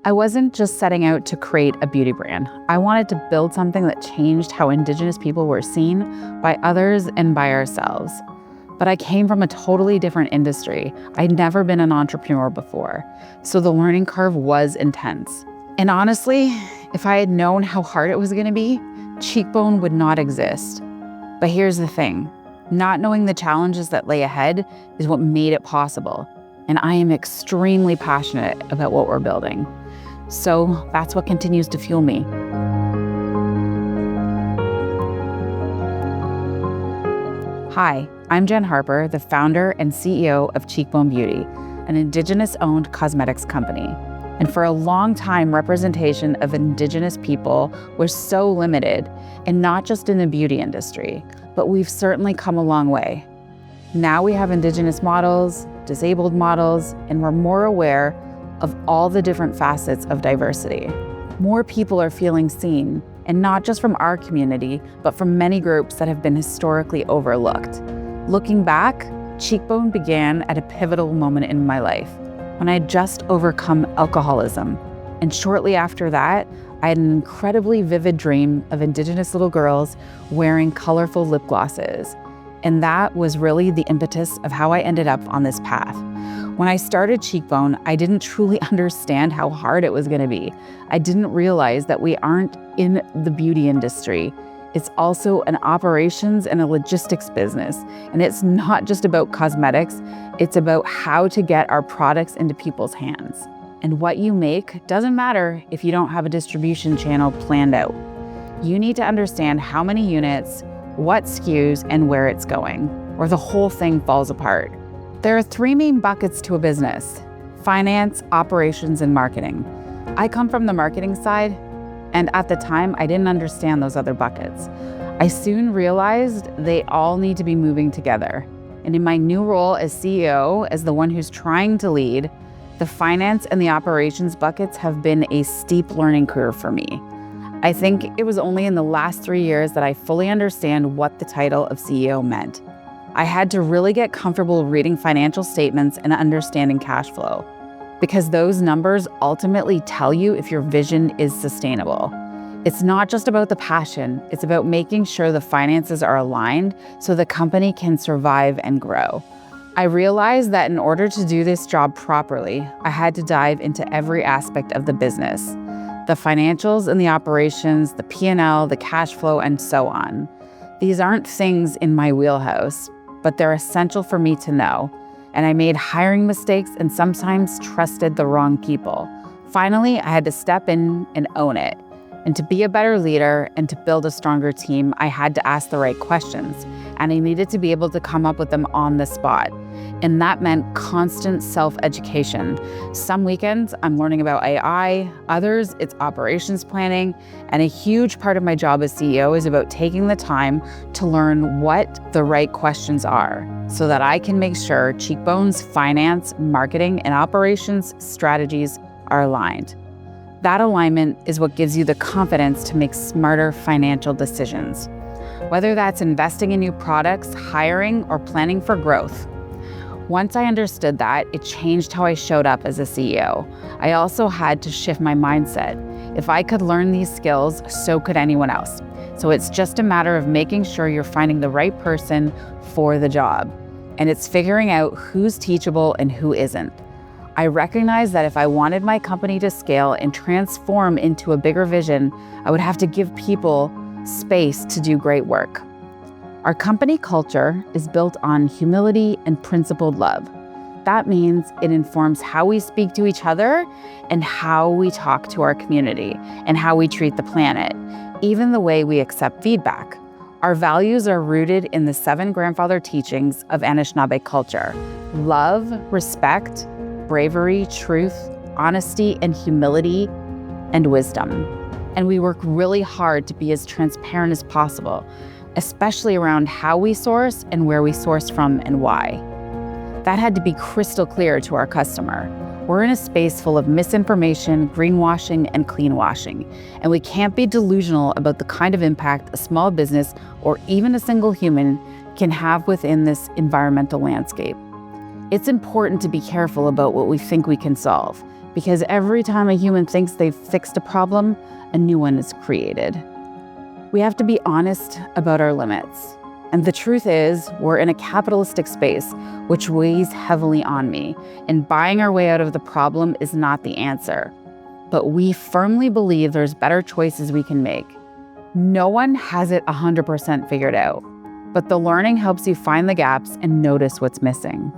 I wasn't just setting out to create a beauty brand. I wanted to build something that changed how Indigenous people were seen by others and by ourselves. But I came from a totally different industry. I'd never been an entrepreneur before, so the learning curve was intense. And honestly, if I had known how hard it was gonna be, Cheekbone would not exist. But here's the thing, not knowing the challenges that lay ahead is what made it possible. And I am extremely passionate about what we're building. So that's what continues to fuel me. Hi, I'm Jenn Harper, the founder and CEO of Cheekbone Beauty, an Indigenous-owned cosmetics company. And for a long time, representation of Indigenous people was so limited, and not just in the beauty industry, but we've certainly come a long way. Now we have Indigenous models, disabled models, and we're more aware of all the different facets of diversity. More people are feeling seen, and not just from our community, but from many groups that have been historically overlooked. Looking back, Cheekbone began at a pivotal moment in my life, when I had just overcome alcoholism. And shortly after that, I had an incredibly vivid dream of Indigenous little girls wearing colorful lip glosses. And that was really the impetus of how I ended up on this path. When I started Cheekbone, I didn't truly understand how hard it was gonna be. I didn't realize that we aren't in the beauty industry. It's also an operations and a logistics business. And it's not just about cosmetics, it's about how to get our products into people's hands. And what you make doesn't matter if you don't have a distribution channel planned out. You need to understand how many units, what SKUs, and where it's going, or the whole thing falls apart. There are three main buckets to a business: finance, operations, and marketing. I come from the marketing side, and at the time, I didn't understand those other buckets. I soon realized they all need to be moving together. And in my new role as CEO, as the one who's trying to lead, the finance and the operations buckets have been a steep learning curve for me. I think it was only in the last 3 years that I fully understand what the title of CEO meant. I had to really get comfortable reading financial statements and understanding cash flow, because those numbers ultimately tell you if your vision is sustainable. It's not just about the passion, it's about making sure the finances are aligned so the company can survive and grow. I realized that in order to do this job properly, I had to dive into every aspect of the business: the financials and the operations, the P&L, the cash flow, and so on. These aren't things in my wheelhouse, but they're essential for me to know. And I made hiring mistakes and sometimes trusted the wrong people. Finally, I had to step in and own it. And to be a better leader and to build a stronger team, I had to ask the right questions, and I needed to be able to come up with them on the spot. And that meant constant self-education. Some weekends, I'm learning about AI, others, it's operations planning, and a huge part of my job as CEO is about taking the time to learn what the right questions are so that I can make sure Cheekbone's finance, marketing, and operations strategies are aligned. That alignment is what gives you the confidence to make smarter financial decisions, whether that's investing in new products, hiring, or planning for growth. Once I understood that, it changed how I showed up as a CEO. I also had to shift my mindset. If I could learn these skills, so could anyone else. So it's just a matter of making sure you're finding the right person for the job. And it's figuring out who's teachable and who isn't. I recognized that if I wanted my company to scale and transform into a bigger vision, I would have to give people space to do great work. Our company culture is built on humility and principled love. That means it informs how we speak to each other and how we talk to our community and how we treat the planet, even the way we accept feedback. Our values are rooted in the 7 grandfather teachings of Anishinaabe culture: love, respect, bravery, truth, honesty, and humility, and wisdom. And we work really hard to be as transparent as possible, especially around how we source and where we source from and why. That had to be crystal clear to our customer. We're in a space full of misinformation, greenwashing, and cleanwashing, and we can't be delusional about the kind of impact a small business or even a single human can have within this environmental landscape. It's important to be careful about what we think we can solve, because every time a human thinks they've fixed a problem, a new one is created. We have to be honest about our limits. And the truth is, we're in a capitalistic space, which weighs heavily on me, and buying our way out of the problem is not the answer. But we firmly believe there's better choices we can make. No one has it 100% figured out, but the learning helps you find the gaps and notice what's missing.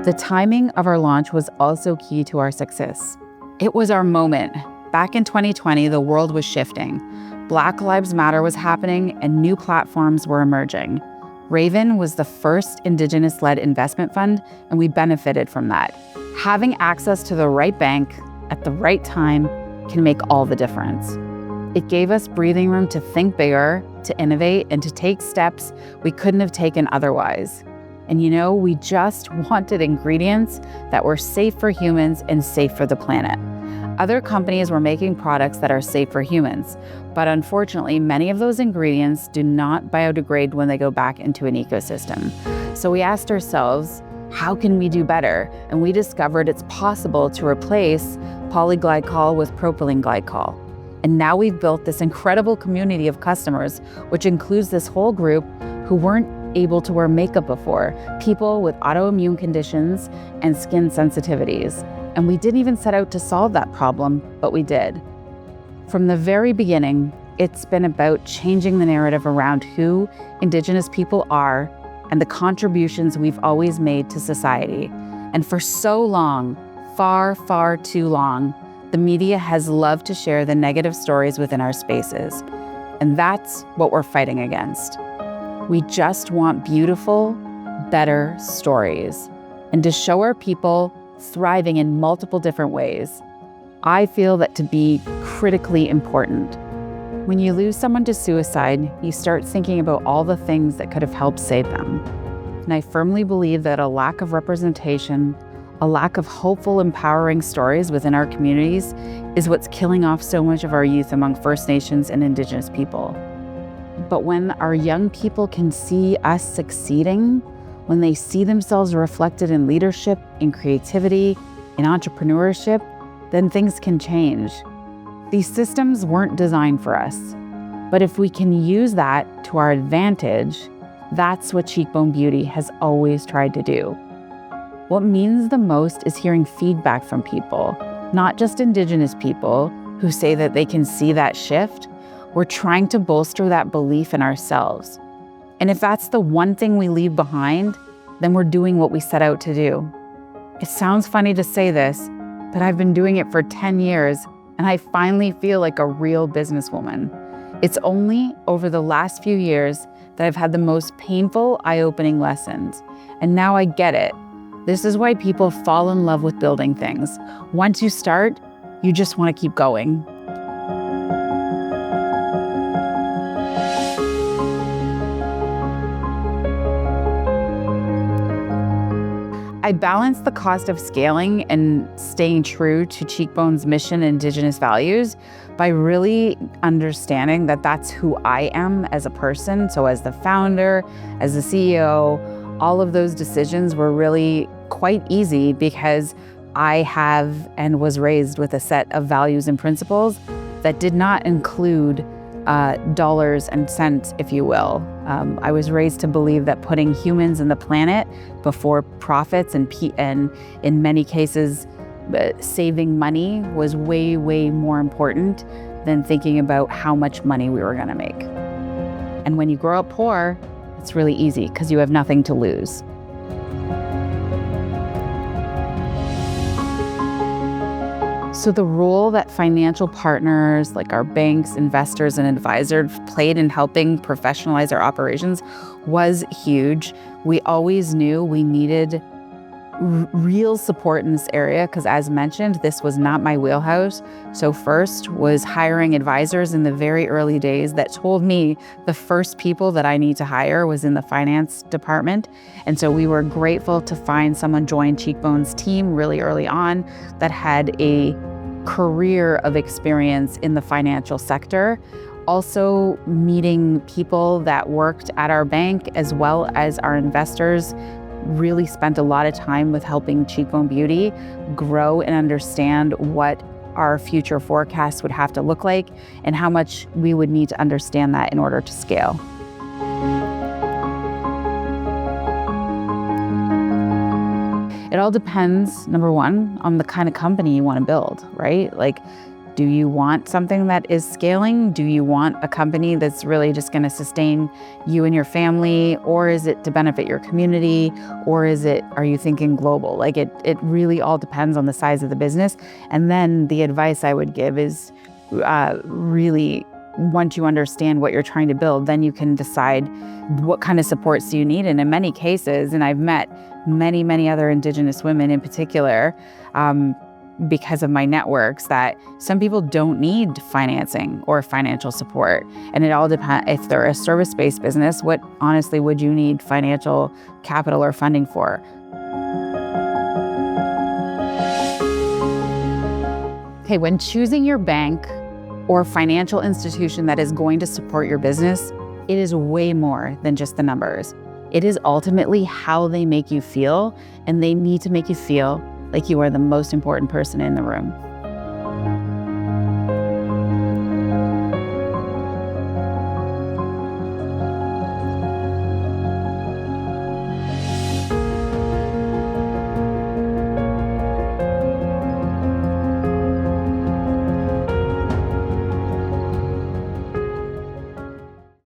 The timing of our launch was also key to our success. It was our moment. Back in 2020, the world was shifting. Black Lives Matter was happening and new platforms were emerging. Raven was the first Indigenous-led investment fund, and we benefited from that. Having access to the right bank at the right time can make all the difference. It gave us breathing room to think bigger, to innovate, and to take steps we couldn't have taken otherwise. And we just wanted ingredients that were safe for humans and safe for the planet. Other companies were making products that are safe for humans, but unfortunately, many of those ingredients do not biodegrade when they go back into an ecosystem. So we asked ourselves, how can we do better? And we discovered it's possible to replace polyglycol with propylene glycol. And now we've built this incredible community of customers, which includes this whole group who weren't able to wear makeup before, people with autoimmune conditions and skin sensitivities. And we didn't even set out to solve that problem, but we did. From the very beginning, it's been about changing the narrative around who Indigenous people are and the contributions we've always made to society. And for so long, far, far too long, the media has loved to share the negative stories within our spaces. And that's what we're fighting against. We just want beautiful, better stories, and to show our people thriving in multiple different ways. I feel that to be critically important. When you lose someone to suicide, you start thinking about all the things that could have helped save them. And I firmly believe that a lack of representation, a lack of hopeful, empowering stories within our communities is what's killing off so much of our youth among First Nations and Indigenous people. But when our young people can see us succeeding, when they see themselves reflected in leadership, in creativity, in entrepreneurship, then things can change. These systems weren't designed for us, but if we can use that to our advantage, that's what Cheekbone Beauty has always tried to do. What means the most is hearing feedback from people, not just Indigenous people who say that they can see that shift. We're trying to bolster that belief in ourselves. And if that's the one thing we leave behind, then we're doing what we set out to do. It sounds funny to say this, but I've been doing it for 10 years, and I finally feel like a real businesswoman. It's only over the last few years that I've had the most painful, eye-opening lessons. And now I get it. This is why people fall in love with building things. Once you start, you just want to keep going. I balance the cost of scaling and staying true to Cheekbone's mission and Indigenous values by really understanding that that's who I am as a person. So as the founder, as the CEO, all of those decisions were really quite easy because I have and was raised with a set of values and principles that did not include dollars and cents, if you will. I was raised to believe that putting humans and the planet before profits and in many cases, saving money was way, way more important than thinking about how much money we were going to make. And when you grow up poor, it's really easy because you have nothing to lose. So the role that financial partners like our banks, investors, and advisors played in helping professionalize our operations was huge. We always knew we needed real support in this area because, as mentioned, this was not my wheelhouse. So first was hiring advisors in the very early days that told me the first people that I need to hire was in the finance department. And so we were grateful to find someone join Cheekbone's team really early on that had a career of experience in the financial sector. Also meeting people that worked at our bank as well as our investors really spent a lot of time with helping Cheekbone Beauty grow and understand what our future forecasts would have to look like and how much we would need to understand that in order to scale. It all depends, number one, on the kind of company you want to build, right? Like, do you want something that is scaling? Do you want a company that's really just going to sustain you and your family? Or is it to benefit your community? Or are you thinking global? Like it really all depends on the size of the business. And then the advice I would give is really, once you understand what you're trying to build, then you can decide what kind of supports do you need. And in many cases, and I've met many, many other Indigenous women in particular, because of my networks, that some people don't need financing or financial support. And it all depends. If they're a service-based business, what honestly would you need financial capital or funding for? Okay, when choosing your bank or financial institution that is going to support your business, it is way more than just the numbers. It is ultimately how they make you feel, and they need to make you feel like you are the most important person in the room.